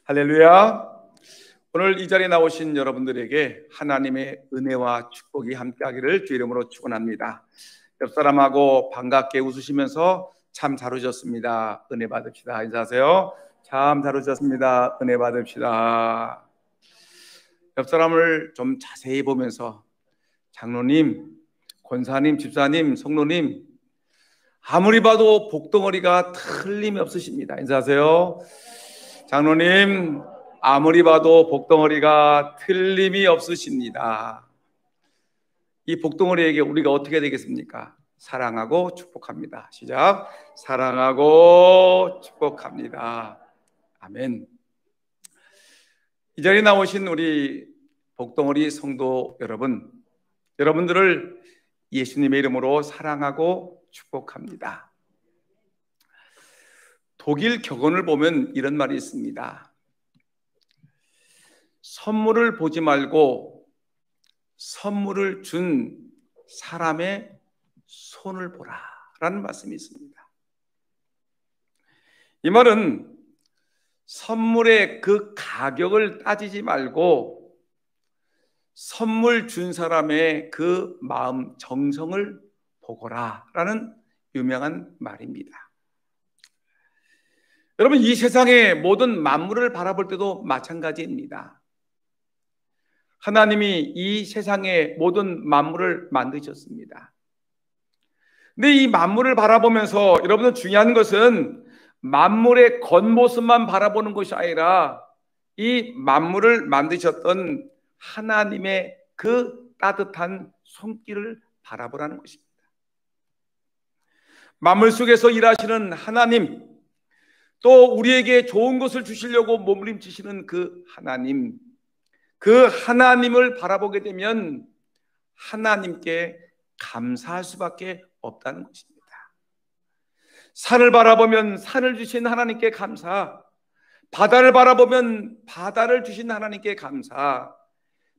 할렐루야. 오늘 이 자리에 나오신 여러분들에게 하나님의 은혜와 축복이 함께하기를 주 이름으로 축원합니다. 옆 사람하고 반갑게 웃으시면서 참 잘 오셨습니다. 은혜 받읍시다. 인사하세요. 참 잘 오셨습니다. 은혜 받읍시다. 옆 사람을 좀 자세히 보면서 장로님, 권사님, 집사님, 성로님, 아무리 봐도 복덩어리가 틀림이 없으십니다. 인사하세요. 장로님, 아무리 봐도 복덩어리가 틀림이 없으십니다. 이 복덩어리에게 우리가 어떻게 되겠습니까? 사랑하고 축복합니다. 시작. 사랑하고 축복합니다. 아멘. 이 자리에 나오신 우리 복덩어리 성도 여러분, 여러분들을 예수님의 이름으로 사랑하고 축복합니다. 독일 격언을 보면 이런 말이 있습니다. 선물을 보지 말고 선물을 준 사람의 손을 보라 라는 말씀이 있습니다. 이 말은 선물의 그 가격을 따지지 말고 선물 준 사람의 그 마음 정성을 보거라 라는 유명한 말입니다. 여러분, 이 세상의 모든 만물을 바라볼 때도 마찬가지입니다. 하나님이 이 세상의 모든 만물을 만드셨습니다. 근데 이 만물을 바라보면서 여러분들 중요한 것은 만물의 겉모습만 바라보는 것이 아니라 이 만물을 만드셨던 하나님의 그 따뜻한 손길을 바라보라는 것입니다. 만물 속에서 일하시는 하나님, 또 우리에게 좋은 것을 주시려고 몸부림치시는 그 하나님, 그 하나님을 바라보게 되면 하나님께 감사할 수밖에 없다는 것입니다. 산을 바라보면 산을 주신 하나님께 감사, 바다를 바라보면 바다를 주신 하나님께 감사,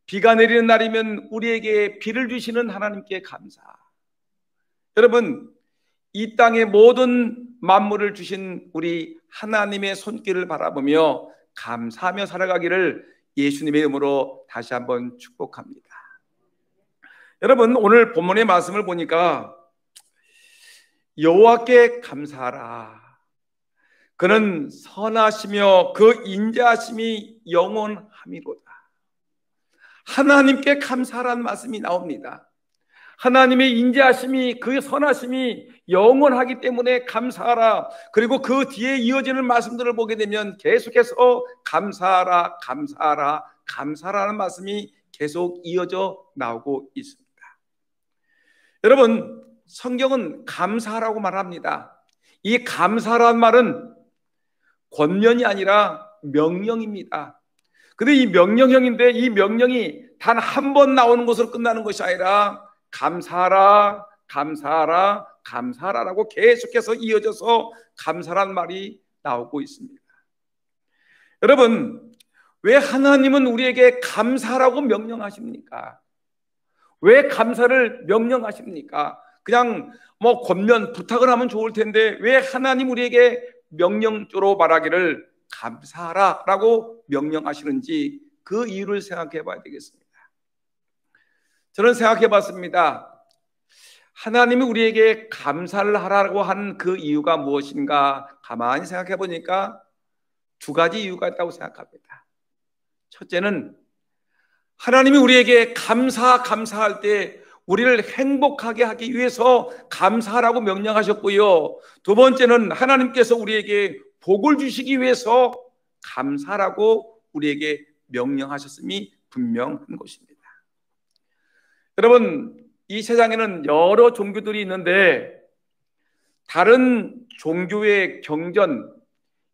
비가 내리는 날이면 우리에게 비를 주시는 하나님께 감사. 여러분, 이 땅의 모든 만물을 주신 우리 하나님의 손길을 바라보며 감사하며 살아가기를 예수님의 이름으로 다시 한번 축복합니다. 여러분, 오늘 본문의 말씀을 보니까 여호와께 감사하라. 그는 선하시며 그 인자하심이 영원함이로다. 하나님께 감사하라는 말씀이 나옵니다. 하나님의 인자하심이, 그 선하심이 영원하기 때문에 감사하라. 그리고 그 뒤에 이어지는 말씀들을 보게 되면 계속해서 감사하라, 감사하라, 감사하라는 말씀이 계속 이어져 나오고 있습니다. 여러분, 성경은 감사하라고 말합니다. 이 감사라는 말은 권면이 아니라 명령입니다. 근데 이 명령형인데 이 명령이 단 한 번 나오는 것으로 끝나는 것이 아니라 감사하라, 감사하라, 감사하라라고 계속해서 이어져서 감사란 말이 나오고 있습니다. 여러분, 왜 하나님은 우리에게 감사라고 명령하십니까? 왜 감사를 명령하십니까? 그냥 권면, 부탁을 하면 좋을 텐데 왜 하나님 우리에게 명령조로 말하기를 감사하라라고 명령하시는지 그 이유를 생각해 봐야 되겠습니다. 저는 생각해 봤습니다. 하나님이 우리에게 감사를 하라고 한 그 이유가 무엇인가 가만히 생각해 보니까 두 가지 이유가 있다고 생각합니다. 첫째는 하나님이 우리에게 감사할 때 우리를 행복하게 하기 위해서 감사하라고 명령하셨고요. 두 번째는 하나님께서 우리에게 복을 주시기 위해서 감사라고 우리에게 명령하셨음이 분명한 것입니다. 여러분, 이 세상에는 여러 종교들이 있는데 다른 종교의 경전,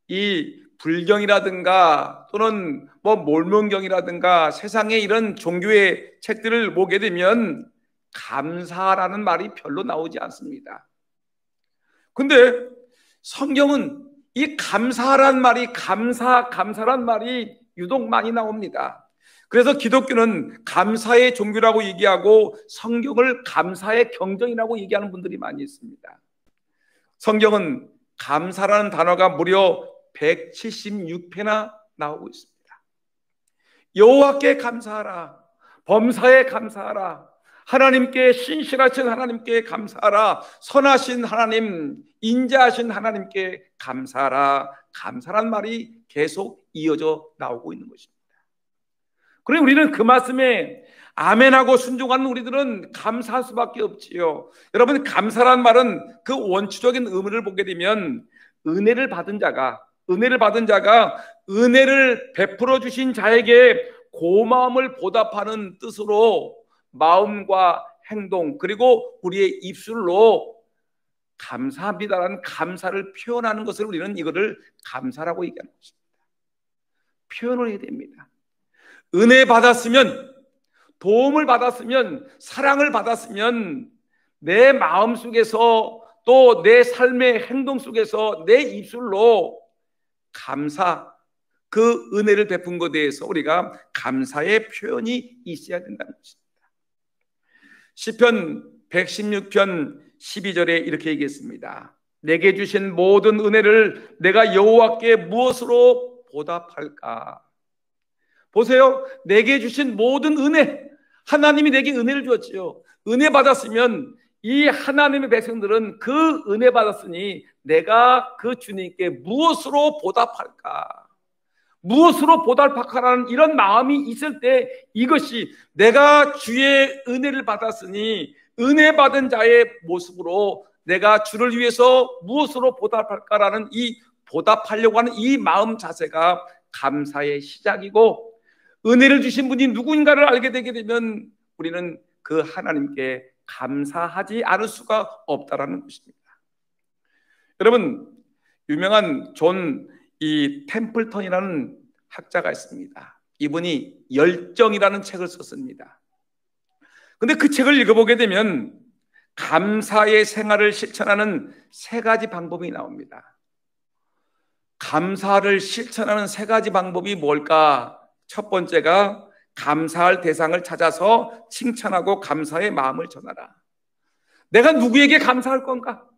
이 불경이라든가 또는 몰몬경이라든가 세상에 이런 종교의 책들을 보게 되면 감사라는 말이 별로 나오지 않습니다. 근데 성경은 이 감사란 말이 감사란 말이 유독 많이 나옵니다. 그래서 기독교는 감사의 종교라고 얘기하고 성경을 감사의 경전이라고 얘기하는 분들이 많이 있습니다. 성경은 감사라는 단어가 무려 176회나 나오고 있습니다. 여호와께 감사하라. 범사에 감사하라. 하나님께, 신실하신 하나님께 감사하라. 선하신 하나님, 인자하신 하나님께 감사하라. 감사란 말이 계속 이어져 나오고 있는 것입니다. 그래, 우리는 그 말씀에 아멘하고 순종하는 우리들은 감사할 수밖에 없지요. 여러분, 감사란 말은 그 원초적인 의미를 보게 되면 은혜를 받은 자가 은혜를 베풀어 주신 자에게 고마움을 보답하는 뜻으로 마음과 행동, 그리고 우리의 입술로 감사합니다라는 감사를 표현하는 것을 우리는 이거를 감사라고 얘기하는 것입니다. 표현을 해야 됩니다. 은혜 받았으면, 도움을 받았으면, 사랑을 받았으면 내 마음 속에서 또 내 삶의 행동 속에서 내 입술로 감사, 그 은혜를 베푼 것에 대해서 우리가 감사의 표현이 있어야 된다는 것입니다. 시편 116편 12절에 이렇게 얘기했습니다. 내게 주신 모든 은혜를 내가 여호와께 무엇으로 보답할까? 보세요. 내게 주신 모든 은혜, 하나님이 내게 은혜를 주었지요. 은혜 받았으면 이 하나님의 백성들은 그 은혜 받았으니 내가 그 주님께 무엇으로 보답할까? 무엇으로 보답할까라는 이런 마음이 있을 때, 이것이 내가 주의 은혜를 받았으니 은혜 받은 자의 모습으로 내가 주를 위해서 무엇으로 보답할까라는 이 보답하려고 하는 이 마음 자세가 감사의 시작이고, 은혜를 주신 분이 누구인가를 알게 되게 되면 우리는 그 하나님께 감사하지 않을 수가 없다라는 것입니다. 여러분, 유명한 존 템플턴이라는 학자가 있습니다. 이분이 열정이라는 책을 썼습니다. 근데 그 책을 읽어보게 되면 감사의 생활을 실천하는 세 가지 방법이 나옵니다. 감사를 실천하는 세 가지 방법이 뭘까? 첫 번째가 감사할 대상을 찾아서 칭찬하고 감사의 마음을 전하라. 내가 누구에게 감사할 건가?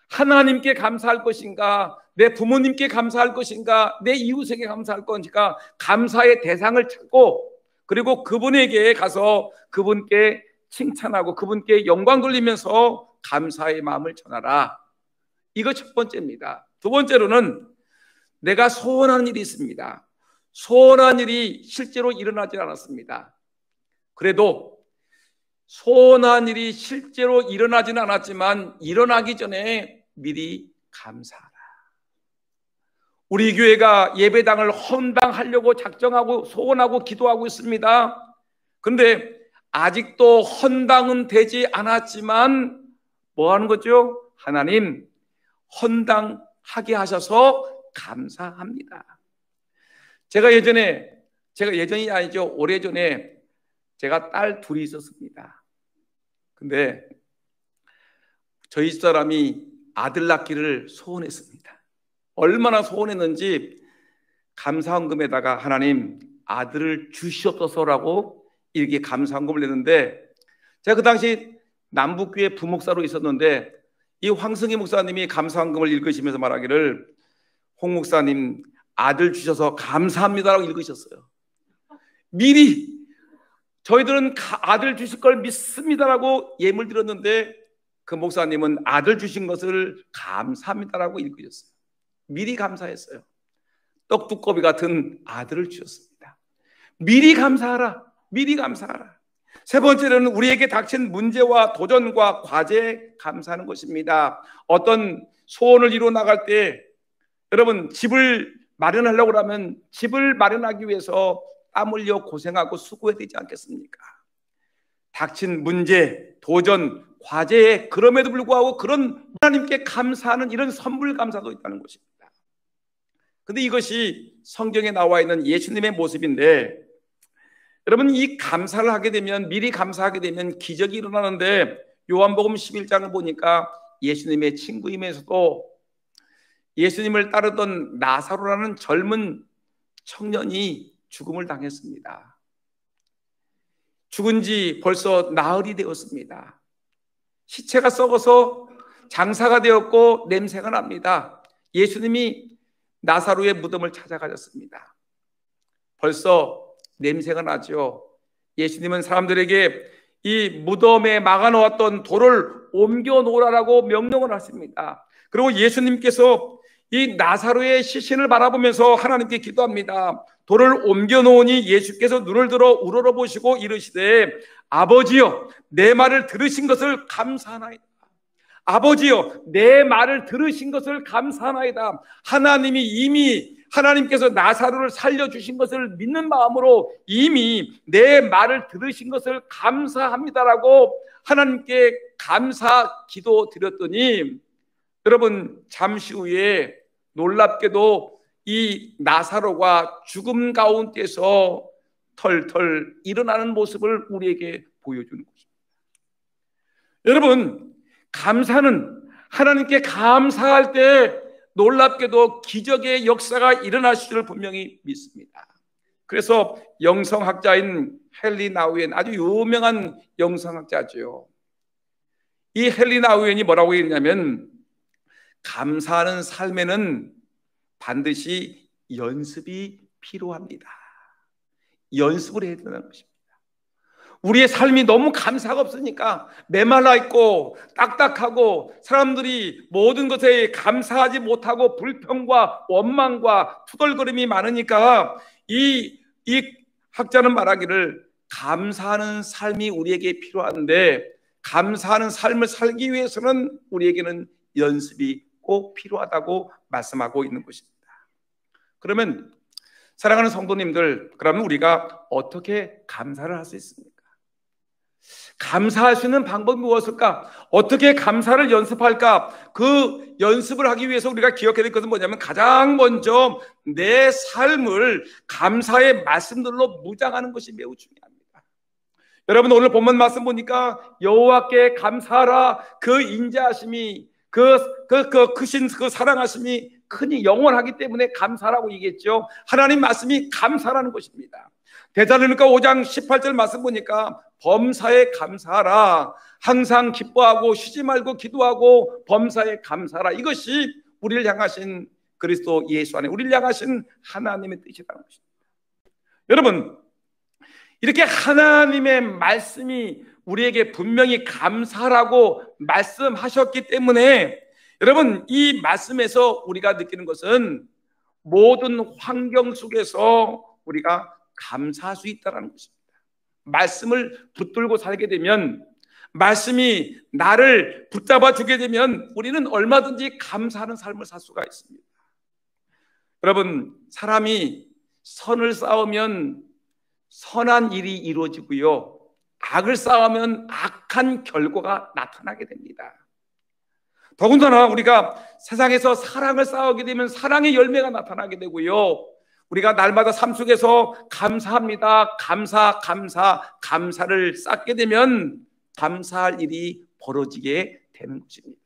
하나님께 감사할 것인가? 내 부모님께 감사할 것인가? 내 이웃에게 감사할 것인가? 감사의 대상을 찾고, 그리고 그분에게 가서 그분께 칭찬하고 그분께 영광 돌리면서 감사의 마음을 전하라. 이거 첫 번째입니다. 두 번째로는 내가 소원하는 일이 있습니다. 소원한 일이 실제로 일어나지 않았습니다. 그래도 소원한 일이 실제로 일어나지는 않았지만 일어나기 전에 미리 감사하라. 우리 교회가 예배당을 헌당하려고 작정하고 소원하고 기도하고 있습니다. 그런데 아직도 헌당은 되지 않았지만 뭐 하는 거죠? 하나님, 헌당하게 하셔서 감사합니다. 제가 예전이 아니죠. 오래전에 제가 딸 둘이 있었습니다. 근데 저희 집사람이 아들 낳기를 소원했습니다. 얼마나 소원했는지 감사헌금에다가 하나님, 아들을 주시옵소서라고 이렇게 감사헌금을 냈는데, 제가 그 당시 남북교회 부목사로 있었는데 이 황승희 목사님이 감사헌금을 읽으시면서 말하기를, 홍 목사님, 아들 주셔서 감사합니다라고 읽으셨어요. 미리 저희들은 아들 주실 걸 믿습니다라고 예물 드렸는데 그 목사님은 아들 주신 것을 감사합니다라고 읽으셨어요. 미리 감사했어요. 떡두꺼비 같은 아들을 주셨습니다. 미리 감사하라. 미리 감사하라. 세 번째로는 우리에게 닥친 문제와 도전과 과제에 감사하는 것입니다. 어떤 소원을 이루어 나갈 때, 여러분, 집을 마련하려고 하면 집을 마련하기 위해서 땀 흘려 고생하고 수고해야 되지 않겠습니까? 닥친 문제, 도전, 과제에 그럼에도 불구하고 그런 하나님께 감사하는 이런 선물 감사도 있다는 것입니다. 근데 이것이 성경에 나와 있는 예수님의 모습인데, 여러분, 이 감사를 하게 되면, 미리 감사하게 되면 기적이 일어나는데, 요한복음 11장을 보니까 예수님의 친구임에서도 예수님을 따르던 나사로라는 젊은 청년이 죽음을 당했습니다. 죽은 지 벌써 나흘이 되었습니다. 시체가 썩어서 장사가 되었고 냄새가 납니다. 예수님이 나사로의 무덤을 찾아가셨습니다. 벌써 냄새가 나죠. 예수님은 사람들에게 이 무덤에 막아놓았던 돌을 옮겨 놓으라고 명령을 하십니다. 그리고 예수님께서 이 나사로의 시신을 바라보면서 하나님께 기도합니다. 돌을 옮겨 놓으니 예수께서 눈을 들어 우러러보시고 이르시되 아버지여 내 말을 들으신 것을 감사하나이다. 아버지여 내 말을 들으신 것을 감사하나이다. 하나님께서 나사로를 살려주신 것을 믿는 마음으로 이미 내 말을 들으신 것을 감사합니다라고 하나님께 감사 기도 드렸더니, 여러분 잠시 후에 놀랍게도 이 나사로가 죽음 가운데서 털털 일어나는 모습을 우리에게 보여주는 것입니다. 여러분, 감사는 하나님께 감사할 때 놀랍게도 기적의 역사가 일어날 줄을 분명히 믿습니다. 그래서 영성학자인 헨리 나우엔, 아주 유명한 영성학자죠. 이 헨리 나우엔이 뭐라고 했냐면, 감사하는 삶에는 반드시 연습이 필요합니다. 연습을 해야 되는 것입니다. 우리의 삶이 너무 감사가 없으니까 메말라 있고 딱딱하고 사람들이 모든 것에 감사하지 못하고 불평과 원망과 투덜거림이 많으니까 이 학자는 말하기를, 감사하는 삶이 우리에게 필요한데 감사하는 삶을 살기 위해서는 우리에게는 연습이 꼭 필요하다고 말씀하고 있는 것입니다. 그러면 사랑하는 성도님들, 그러면 우리가 어떻게 감사를 할 수 있습니까? 감사할 수 있는 방법이 무엇일까? 어떻게 감사를 연습할까? 그 연습을 하기 위해서 우리가 기억해야 될 것은 뭐냐면, 가장 먼저 내 삶을 감사의 말씀들로 무장하는 것이 매우 중요합니다. 여러분, 오늘 본문 말씀 보니까 여호와께 감사하라, 그 인자하심이 크신 그 사랑하심이 크니 영원하기 때문에 감사라고 얘기했죠. 하나님 말씀이 감사라는 것입니다. 데살로니가 5장 18절 말씀 보니까 범사에 감사하라, 항상 기뻐하고 쉬지 말고 기도하고 범사에 감사하라. 이것이 우리를 향하신 그리스도 예수 안에 우리를 향하신 하나님의 뜻이라는 것입니다. 여러분, 이렇게 하나님의 말씀이 우리에게 분명히 감사라고 말씀하셨기 때문에, 여러분, 이 말씀에서 우리가 느끼는 것은 모든 환경 속에서 우리가 감사할 수 있다는 것입니다. 말씀을 붙들고 살게 되면, 말씀이 나를 붙잡아 주게 되면 우리는 얼마든지 감사하는 삶을 살 수가 있습니다. 여러분, 사람이 선을 쌓으면 선한 일이 이루어지고요, 악을 쌓으면 악한 결과가 나타나게 됩니다. 더군다나 우리가 세상에서 사랑을 쌓게 되면 사랑의 열매가 나타나게 되고요, 우리가 날마다 삶 속에서 감사합니다, 감사를 쌓게 되면 감사할 일이 벌어지게 되는 것입니다.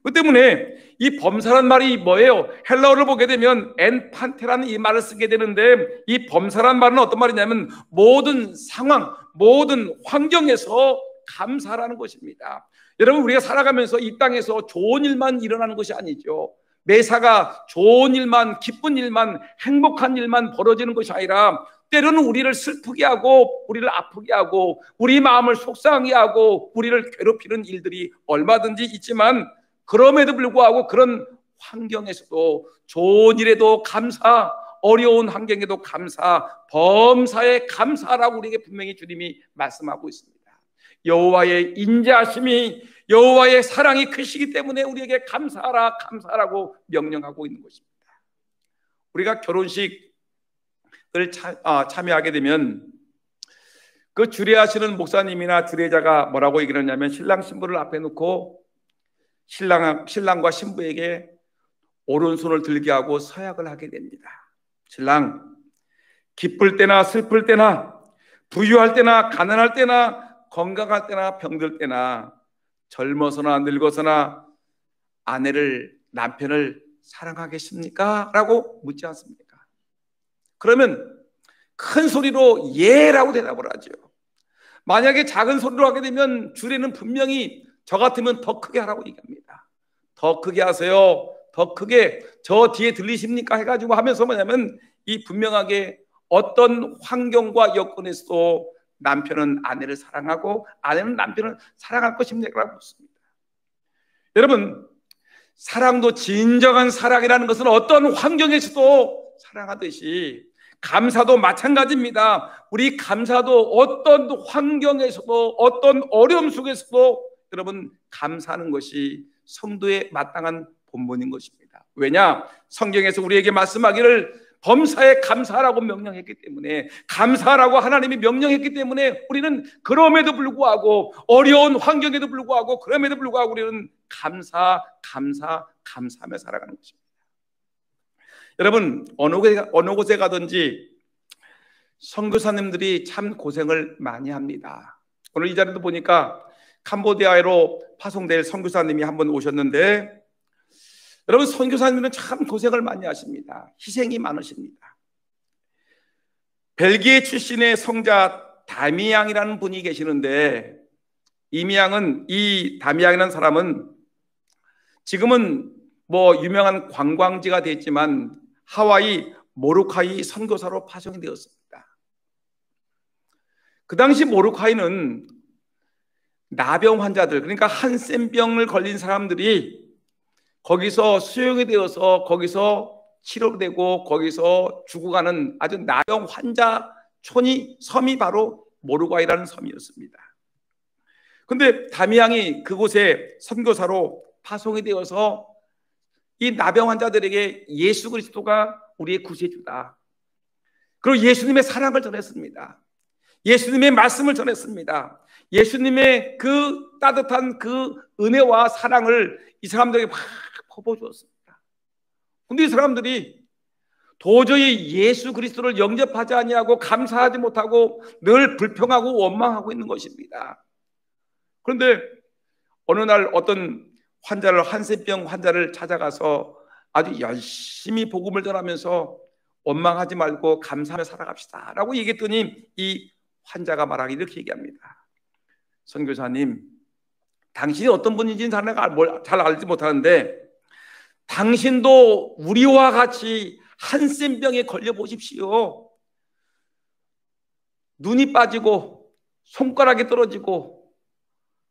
그 때문에 이 범사란 말이 뭐예요? 헬라어를 보게 되면 엔판테라는 이 말을 쓰게 되는데, 이 범사란 말은 어떤 말이냐면 모든 상황, 모든 환경에서 감사라는 것입니다. 여러분, 우리가 살아가면서 이 땅에서 좋은 일만 일어나는 것이 아니죠. 매사가 좋은 일만, 기쁜 일만, 행복한 일만 벌어지는 것이 아니라 때로는 우리를 슬프게 하고 우리를 아프게 하고 우리 마음을 속상하게 하고 우리를 괴롭히는 일들이 얼마든지 있지만, 그럼에도 불구하고 그런 환경에서도 좋은 일에도 감사, 어려운 환경에도 감사, 범사에 감사라고 우리에게 분명히 주님이 말씀하고 있습니다. 여호와의 인자하심이, 여호와의 사랑이 크시기 때문에 우리에게 감사하라고 명령하고 있는 것입니다. 우리가 결혼식을 참여하게 되면 그 주례하시는 목사님이나 주례자가 뭐라고 얘기를 하냐면, 신랑 신부를 앞에 놓고 신랑과 신부에게 오른손을 들게 하고 서약을 하게 됩니다. 신랑, 기쁠 때나 슬플 때나 부유할 때나 가난할 때나 건강할 때나 병들 때나 젊어서나 늙어서나 남편을 사랑하겠습니까? 라고 묻지 않습니까? 그러면 큰 소리로 예라고 대답을 하죠. 만약에 작은 소리로 하게 되면 주례는 분명히 저 같으면 더 크게 하라고 얘기합니다. 더 크게 하세요, 더 크게, 저 뒤에 들리십니까? 해가지고 하면서 뭐냐면 이 분명하게 어떤 환경과 여건에서도 남편은 아내를 사랑하고 아내는 남편을 사랑할 것입니까? 묻습니다. 여러분, 사랑도 진정한 사랑이라는 것은 어떤 환경에서도 사랑하듯이 감사도 마찬가지입니다. 우리 감사도 어떤 환경에서도 어떤 어려움 속에서도 여러분 감사하는 것이 성도의 마땅한 본분인 것입니다. 왜냐? 성경에서 우리에게 말씀하기를 범사에 감사하라고 명령했기 때문에, 감사하라고 하나님이 명령했기 때문에 우리는 그럼에도 불구하고, 어려운 환경에도 불구하고, 그럼에도 불구하고 우리는 감사하며 살아가는 것입니다. 여러분, 어느 곳에 가든지 선교사님들이 참 고생을 많이 합니다. 오늘 이 자리도 보니까 캄보디아로 파송될 선교사님이 한번 오셨는데, 여러분, 선교사님들은 참 고생을 많이 하십니다. 희생이 많으십니다. 벨기에 출신의 성자 다미양이라는 분이 계시는데, 이 다미양이라는 사람은 지금은 유명한 관광지가 됐지만 하와이 모로카이 선교사로 파송이 되었습니다. 그 당시 모로카이는 나병 환자들, 그러니까 한센병을 걸린 사람들이 거기서 수용이 되어서 거기서 치료되고 거기서 죽어가는 아주 나병 환자촌이, 섬이 바로 모로카이라는 섬이었습니다. 그런데 다미양이 그곳에 선교사로 파송이 되어서 이 나병 환자들에게 예수 그리스도가 우리의 구세주다, 그리고 예수님의 사랑을 전했습니다. 예수님의 말씀을 전했습니다. 예수님의 그 따뜻한 그 은혜와 사랑을 이 사람들에게 막 퍼부어주었습니다. 그런데 이 사람들이 도저히 예수 그리스도를 영접하지 아니하고 감사하지 못하고 늘 불평하고 원망하고 있는 것입니다. 그런데 어느 날 어떤 한센병 환자를 찾아가서 아주 열심히 복음을 전하면서 원망하지 말고 감사하며 살아갑시다 라고 얘기했더니 이 환자가 말하기 이렇게 얘기합니다. 선교사님, 당신이 어떤 분인지는 잘 알지 못하는데 당신도 우리와 같이 한센병에 걸려 보십시오. 눈이 빠지고 손가락이 떨어지고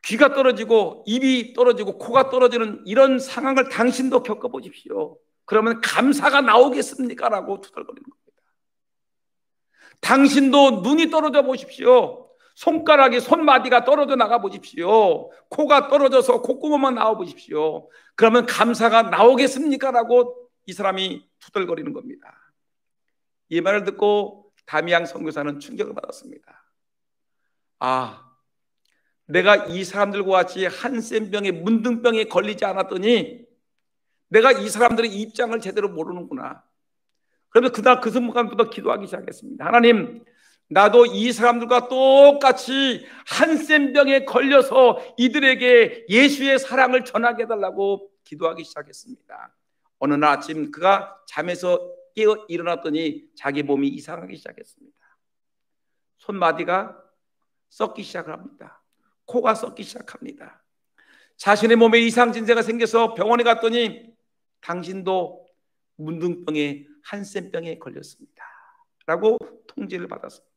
귀가 떨어지고 입이 떨어지고 코가 떨어지는 이런 상황을 당신도 겪어보십시오. 그러면 감사가 나오겠습니까? 라고 투덜거리는 겁니다. 당신도 눈이 떨어져 보십시오. 손마디가 떨어져 나가 보십시오. 코가 떨어져서 콧구멍만 나와 보십시오. 그러면 감사가 나오겠습니까? 라고 이 사람이 투덜거리는 겁니다. 이 말을 듣고 다미양 선교사는 충격을 받았습니다. 내가 이 사람들과 같이 한센병에 문둥병에 걸리지 않았더니 내가 이 사람들의 입장을 제대로 모르는구나. 그러면 그 순간부터 기도하기 시작했습니다. 하나님, 나도 이 사람들과 똑같이 한센병에 걸려서 이들에게 예수의 사랑을 전하게 해달라고 기도하기 시작했습니다. 어느 날 아침 그가 잠에서 깨어 일어났더니 자기 몸이 이상하기 시작했습니다. 손마디가 썩기 시작합니다. 코가 썩기 시작합니다. 자신의 몸에 이상 증세가 생겨서 병원에 갔더니 당신도 문둥병에 한센병에 걸렸습니다 라고 통지를 받았습니다.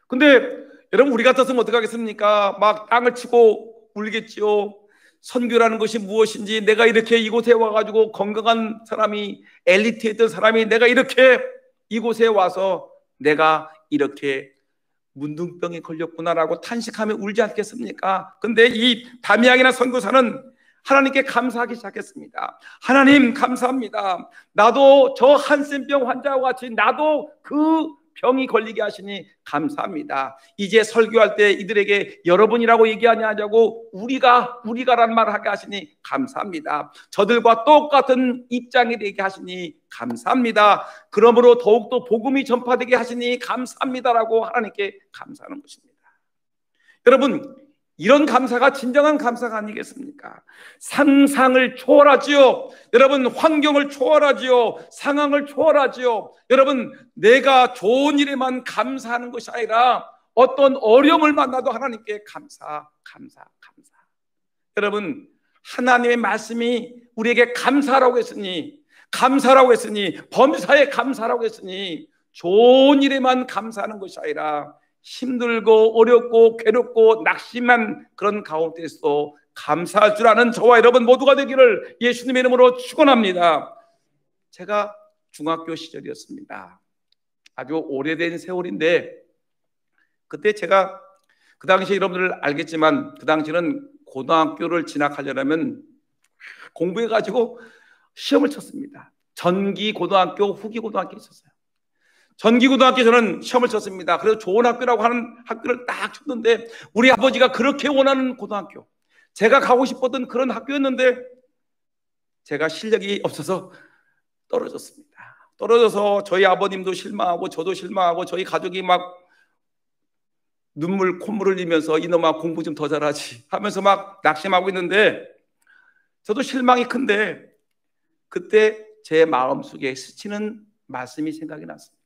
근데 여러분, 우리 같았으면 어떡하겠습니까? 막 땅을 치고 울겠지요. 선교라는 것이 무엇인지, 내가 이렇게 이곳에 와가지고 건강한 사람이, 엘리트에 있던 사람이 내가 이렇게 이곳에 와서 내가 이렇게 문둥병에 걸렸구나라고 탄식하며 울지 않겠습니까? 근데 이 다미양이나 선교사는 하나님께 감사하기 시작했습니다. 하나님, 감사합니다. 나도 저 한센병 환자와 같이 나도 그 병이 걸리게 하시니 감사합니다. 이제 설교할 때 이들에게 여러분이라고 얘기하지 않냐고 우리가란 말을 하게 하시니 감사합니다. 저들과 똑같은 입장이 되게 하시니 감사합니다. 그러므로 더욱더 복음이 전파되게 하시니 감사합니다라고 하나님께 감사하는 것입니다. 여러분, 이런 감사가 진정한 감사가 아니겠습니까? 상상을 초월하지요. 여러분, 환경을 초월하지요. 상황을 초월하지요. 여러분, 내가 좋은 일에만 감사하는 것이 아니라 어떤 어려움을 만나도 하나님께 감사. 여러분, 하나님의 말씀이 우리에게 감사라고 했으니, 범사에 감사라고 했으니 좋은 일에만 감사하는 것이 아니라 힘들고 어렵고 괴롭고 낙심한 그런 가운데서도 감사할 줄 아는 저와 여러분 모두가 되기를 예수님의 이름으로 축원합니다. 제가 중학교 시절이었습니다. 아주 오래된 세월인데, 그때 제가 그 당시에 여러분들 알겠지만 그 당시는 고등학교를 진학하려면 공부해가지고 시험을 쳤습니다. 전기고등학교, 후기고등학교 있었어요. 전기고등학교 저는 시험을 쳤습니다. 그래서 좋은 학교라고 하는 학교를 딱 쳤는데, 우리 아버지가 그렇게 원하는 고등학교, 제가 가고 싶었던 그런 학교였는데 제가 실력이 없어서 떨어졌습니다. 떨어져서 저희 아버님도 실망하고 저도 실망하고 저희 가족이 막 눈물 콧물을 흘리면서 이놈아 공부 좀 더 잘하지 하면서 막 낙심하고 있는데, 저도 실망이 큰데 그때 제 마음속에 스치는 말씀이 생각이 났습니다.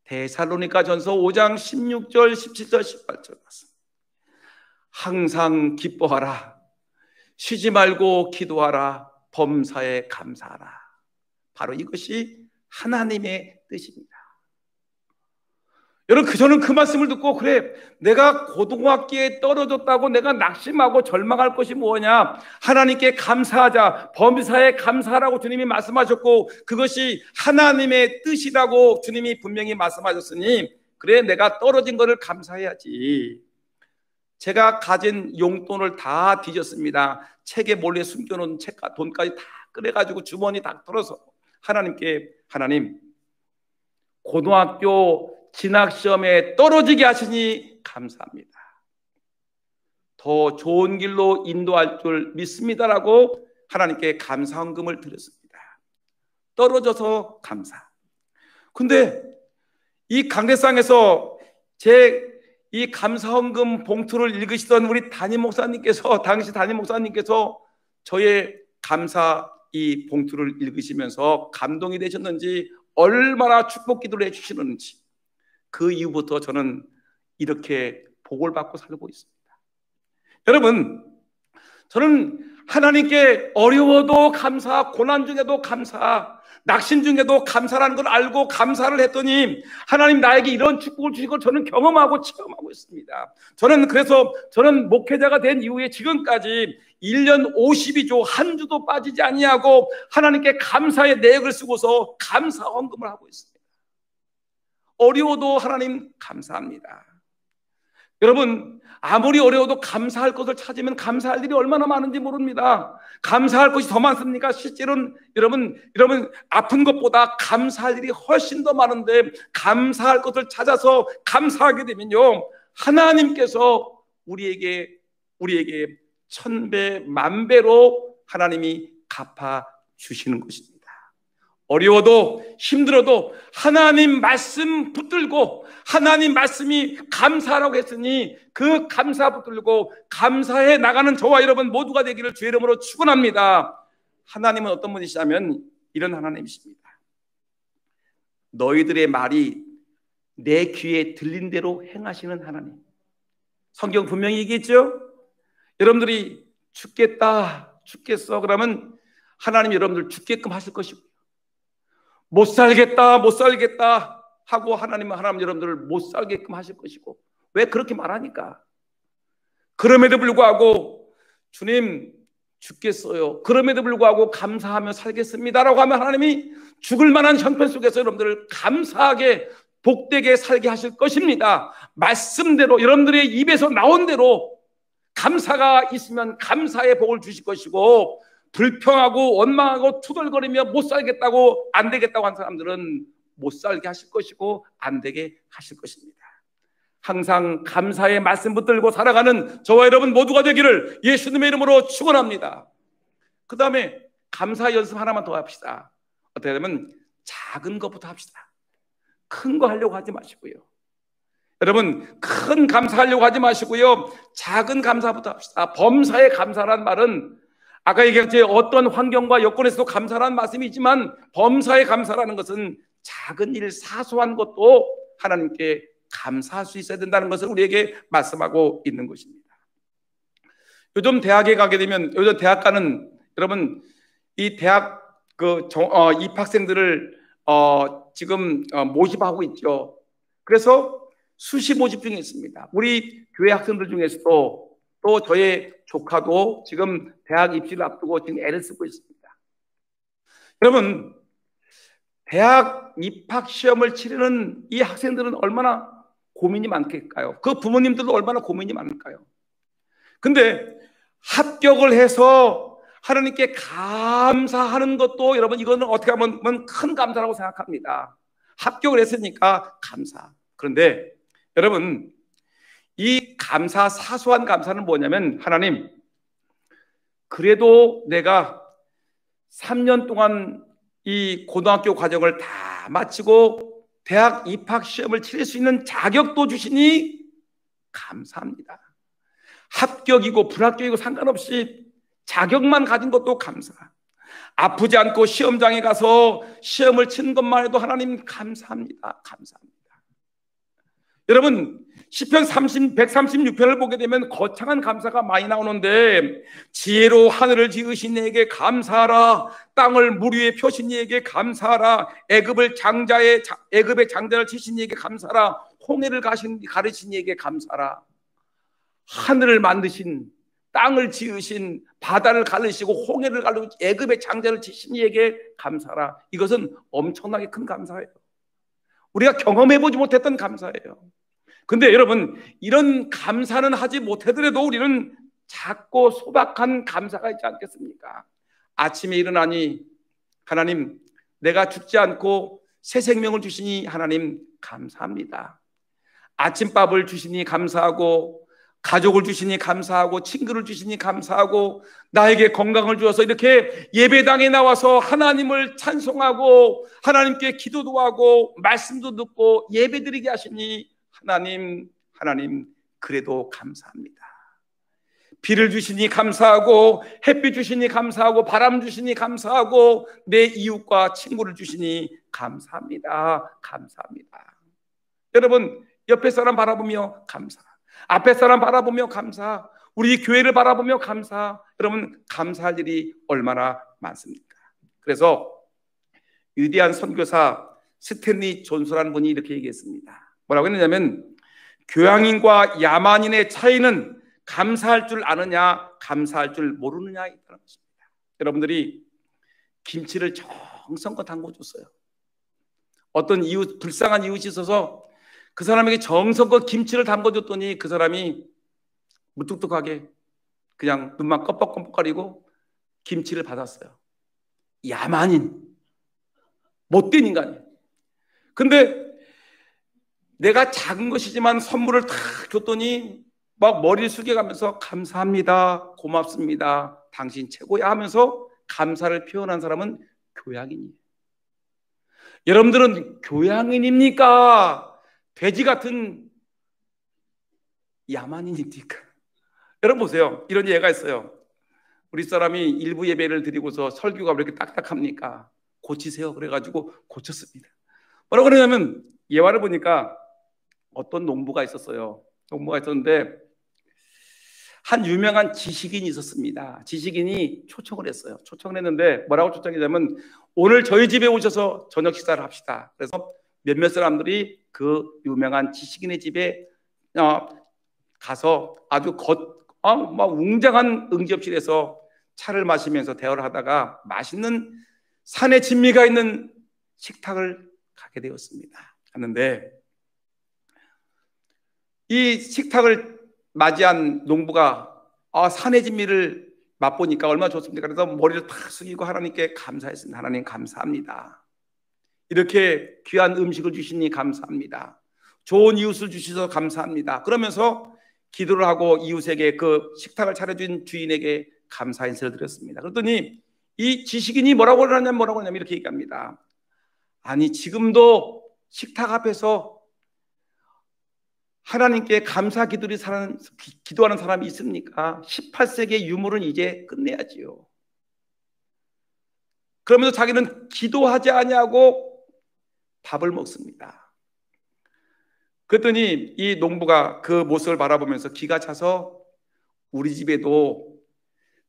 데살로니가 전서 5장 16절 17절 18절 말씀. 항상 기뻐하라, 쉬지 말고 기도하라, 범사에 감사하라. 바로 이것이 하나님의 뜻입니다. 여러분, 저는 그 말씀을 듣고, 그래, 내가 고등학교에 떨어졌다고 내가 낙심하고 절망할 것이 뭐냐? 하나님께 감사하자, 범사에 감사하라고 주님이 말씀하셨고, 그것이 하나님의 뜻이라고 주님이 분명히 말씀하셨으니, 그래, 내가 떨어진 것을 감사해야지. 제가 가진 용돈을 다 뒤졌습니다. 책에 몰래 숨겨놓은 책과 돈까지 다 꺼내가지고 주머니 다 털어서 하나님께, 하나님, 고등학교 진학시험에 떨어지게 하시니 감사합니다. 더 좋은 길로 인도할 줄 믿습니다라고 하나님께 감사헌금을 드렸습니다. 떨어져서 감사. 근데 이 강대상에서 제 이 감사헌금 봉투를 읽으시던 우리 담임 목사님께서, 당시 담임 목사님께서 저의 감사 이 봉투를 읽으시면서 감동이 되셨는지, 얼마나 축복 기도를 해주시는지, 그 이후부터 저는 이렇게 복을 받고 살고 있습니다. 여러분, 저는 하나님께 어려워도 감사, 고난 중에도 감사, 낙심 중에도 감사라는 걸 알고 감사를 했더니 하나님 나에게 이런 축복을 주신 걸 저는 경험하고 체험하고 있습니다. 저는 목회자가 된 이후에 지금까지 1년 52조 한 주도 빠지지 아니하고 하나님께 감사의 내역을 쓰고서 감사 헌금을 하고 있습니다. 어려워도 하나님 감사합니다. 여러분, 아무리 어려워도 감사할 것을 찾으면 감사할 일이 얼마나 많은지 모릅니다. 감사할 것이 더 많습니까? 실제로는 여러분 아픈 것보다 감사할 일이 훨씬 더 많은데, 감사할 것을 찾아서 감사하게 되면요, 하나님께서 우리에게 1000배 만배로 하나님이 갚아 주시는 것입니다. 어려워도 힘들어도 하나님 말씀 붙들고, 하나님 말씀이 감사라고 했으니 그 감사 붙들고 감사해 나가는 저와 여러분 모두가 되기를 주의 이름으로 축원합니다. 하나님은 어떤 분이시냐면 이런 하나님이십니다. 너희들의 말이 내 귀에 들린 대로 행하시는 하나님. 성경 분명히 얘기했죠. 여러분들이 죽겠어 그러면 하나님 여러분들 죽게끔 하실 것이고, 못 살겠다 하고 하나님 여러분들을 못 살게끔 하실 것이고. 왜 그렇게 말하니까? 그럼에도 불구하고 주님 죽겠어요, 그럼에도 불구하고 감사하며 살겠습니다라고 하면 하나님이 죽을 만한 형편 속에서 여러분들을 감사하게 복되게 살게 하실 것입니다. 말씀대로, 여러분들의 입에서 나온 대로 감사가 있으면 감사의 복을 주실 것이고, 불평하고 원망하고 투덜거리며 못 살겠다고, 안 되겠다고 한 사람들은 못 살게 하실 것이고 안 되게 하실 것입니다. 항상 감사의 말씀 붙들고 살아가는 저와 여러분 모두가 되기를 예수님의 이름으로 축원합니다. 그 다음에 감사 연습 하나만 더 합시다. 어떻게 하면 작은 것부터 합시다. 큰 거 하려고 하지 마시고요. 여러분, 큰 감사하려고 하지 마시고요, 작은 감사부터 합시다. 범사에 감사란 말은 아까 얘기했지, 어떤 환경과 여건에서도 감사라는 말씀이 있지만 범사에 감사라는 것은 작은 일, 사소한 것도 하나님께 감사할 수 있어야 된다는 것을 우리에게 말씀하고 있는 것입니다. 요즘 대학에 가게 되면, 요즘 대학 가는 여러분, 이 대학 입학생들을 지금 모집하고 있죠. 그래서 수시 모집 중에 있습니다. 우리 교회 학생들 중에서도 또 저의 조카도 지금 대학 입시를 앞두고 지금 애를 쓰고 있습니다. 여러분, 대학 입학 시험을 치르는 이 학생들은 얼마나 고민이 많겠까요? 그 부모님들도 얼마나 고민이 많을까요? 근데 합격을 해서 하나님께 감사하는 것도 여러분 이거는 어떻게 하면 큰 감사라고 생각합니다. 합격을 했으니까 감사. 그런데 여러분 이 감사, 사소한 감사는 뭐냐면, 하나님 그래도 내가 3년 동안 이 고등학교 과정을 다 마치고 대학 입학 시험을 치를 수 있는 자격도 주시니 감사합니다. 합격이고 불합격이고 상관없이 자격만 가진 것도 감사. 아프지 않고 시험장에 가서 시험을 치는 것만 해도 하나님 감사합니다. 감사합니다. 여러분 시편 136편을 보게 되면 거창한 감사가 많이 나오는데, 지혜로 하늘을 지으신 이에게 감사하라, 땅을 물 위에 펴신 이에게 감사하라, 애굽의 장자를 치신 이에게 감사하라, 홍해를 가르신 이에게 감사하라. 하늘을 만드신, 땅을 지으신, 바다를 가르시고 홍해를 가르시고 애굽의 장자를 치신 이에게 감사하라. 이것은 엄청나게 큰 감사예요. 우리가 경험해보지 못했던 감사예요. 근데 여러분 이런 감사는 하지 못하더라도 우리는 작고 소박한 감사가 있지 않겠습니까? 아침에 일어나니 하나님 내가 죽지 않고 새 생명을 주시니 하나님 감사합니다. 아침밥을 주시니 감사하고, 가족을 주시니 감사하고, 친구를 주시니 감사하고, 나에게 건강을 주어서 이렇게 예배당에 나와서 하나님을 찬송하고 하나님께 기도도 하고 말씀도 듣고 예배드리게 하시니 하나님 그래도 감사합니다. 비를 주시니 감사하고, 햇빛 주시니 감사하고, 바람 주시니 감사하고, 내 이웃과 친구를 주시니 감사합니다. 감사합니다. 여러분 옆에 사람 바라보며 감사, 앞에 사람 바라보며 감사, 우리 교회를 바라보며 감사. 여러분 감사할 일이 얼마나 많습니까? 그래서 위대한 선교사 스탠리 존슨이라는 분이 이렇게 얘기했습니다. 뭐라고 했느냐면, 교양인과 야만인의 차이는 감사할 줄 아느냐 감사할 줄 모르느냐에 있다는 것입니다. 여러분들이 김치를 정성껏 담궈줬어요. 어떤 이웃, 불쌍한 이웃이 있어서 그 사람에게 정성껏 김치를 담궈줬더니 그 사람이 무뚝뚝하게 그냥 눈만 껌뻑껌뻑거리고 김치를 받았어요. 야만인, 못된 인간이에요. 근데 내가 작은 것이지만 선물을 탁 줬더니 막 머리를 숙여가면서 감사합니다, 고맙습니다, 당신 최고야 하면서 감사를 표현한 사람은 교양인이에요. 여러분들은 교양인입니까? 돼지 같은 야만인입니까? 여러분 보세요. 이런 예가 있어요. 우리 사람이 일부 예배를 드리고서 설교가 왜 이렇게 딱딱합니까? 고치세요. 그래가지고 고쳤습니다. 뭐라고 그러냐면, 예화를 보니까 어떤 농부가 있었어요. 농부가 있었는데 한 유명한 지식인이 있었습니다. 지식인이 초청을 했어요. 초청을 했는데 뭐라고 초청했냐면, 오늘 저희 집에 오셔서 저녁 식사를 합시다. 그래서 몇몇 사람들이 그 유명한 지식인의 집에 가서 아주 막 웅장한 응접실에서 차를 마시면서 대화를 하다가 맛있는 산의 진미가 있는 식탁을 가게 되었습니다. 갔는데 이 식탁을 맞이한 농부가 산의 진미를 맛보니까 얼마나 좋습니까? 그래서 머리를 탁 숙이고 하나님께 감사했습니다. 하나님 감사합니다. 이렇게 귀한 음식을 주시니 감사합니다. 좋은 이웃을 주셔서 감사합니다. 그러면서 기도를 하고 이웃에게, 그 식탁을 차려준 주인에게 감사 인사를 드렸습니다. 그랬더니 이 지식인이 뭐라고 하냐면 이렇게 얘기합니다. 아니, 지금도 식탁 앞에서 하나님께 감사 기도하는 사람이 있습니까? 18세기의 유물은 이제 끝내야지요. 그러면서 자기는 기도하지 아니하고 밥을 먹습니다. 그랬더니 이 농부가 그 모습을 바라보면서 기가 차서, 우리 집에도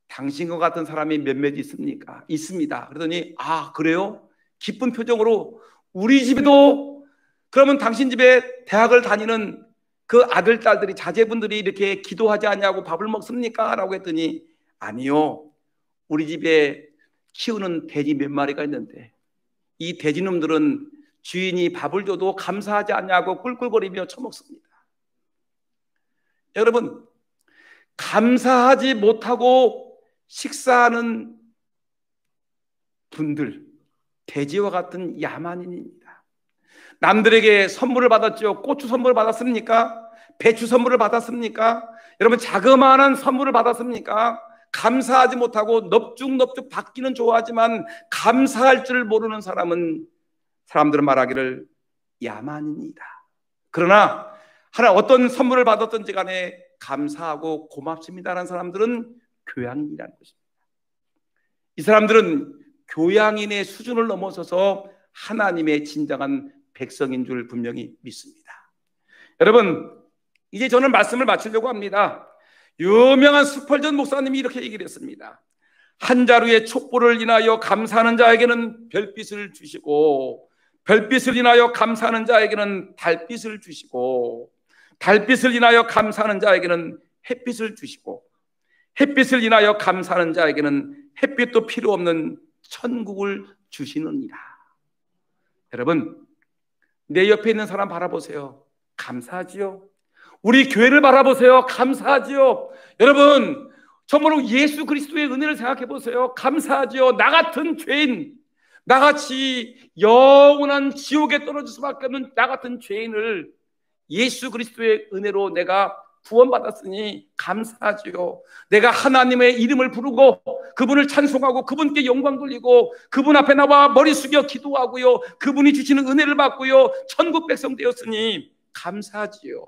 당신과 같은 사람이 몇몇 있습니까? 있습니다. 그러더니 그래요? 기쁜 표정으로 우리 집에도 그러면 당신 집에 대학을 다니는 그 아들, 딸들이, 자제분들이 이렇게 기도하지 않냐고 밥을 먹습니까? 라고 했더니 아니요. 우리 집에 키우는 돼지 몇 마리가 있는데 이 돼지놈들은 주인이 밥을 줘도 감사하지 않냐고 꿀꿀거리며 처먹습니다. 여러분, 감사하지 못하고 식사하는 분들, 돼지와 같은 야만인입니다. 남들에게 선물을 받았죠. 고추 선물을 받았습니까? 배추 선물을 받았습니까? 여러분, 자그마한 선물을 받았습니까? 감사하지 못하고 넙죽넙죽 받기는 좋아하지만 감사할 줄 모르는 사람들은 말하기를 야만인이다. 그러나 하나 어떤 선물을 받았든지 간에 감사하고 고맙습니다라는 사람들은 교양인이라는 것입니다. 이 사람들은 교양인의 수준을 넘어서서 하나님의 진정한 백성인 줄 분명히 믿습니다. 여러분, 이제 저는 말씀을 마치려고 합니다. 유명한 스펄전 목사님이 이렇게 얘기를 했습니다. 한 자루의 촛불을 인하여 감사하는 자에게는 별빛을 주시고 별빛을 인하여 감사하는 자에게는 달빛을 주시고 달빛을 인하여 감사하는 자에게는 햇빛을 주시고 햇빛을 인하여 감사하는 자에게는 햇빛도 필요 없는 천국을 주시느니라. 여러분, 내 옆에 있는 사람 바라보세요. 감사하지요? 우리 교회를 바라보세요. 감사하지요? 여러분, 정말로 예수 그리스도의 은혜를 생각해 보세요. 감사하지요? 나 같은 죄인, 나같이 영원한 지옥에 떨어질 수밖에 없는 나 같은 죄인을 예수 그리스도의 은혜로 내가 구원받았으니 감사하지요. 내가 하나님의 이름을 부르고 그분을 찬송하고 그분께 영광 돌리고 그분 앞에 나와 머리 숙여 기도하고요, 그분이 주시는 은혜를 받고요, 천국 백성 되었으니 감사하지요.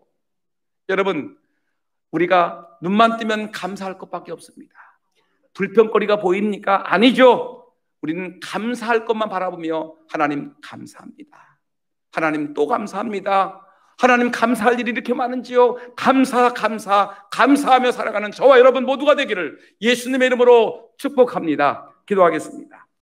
여러분, 우리가 눈만 뜨면 감사할 것밖에 없습니다. 불평거리가 보입니까? 아니죠. 우리는 감사할 것만 바라보며 하나님 감사합니다. 하나님 또 감사합니다. 하나님 감사할 일이 이렇게 많은지요. 감사하며 살아가는 저와 여러분 모두가 되기를 예수님의 이름으로 축복합니다. 기도하겠습니다.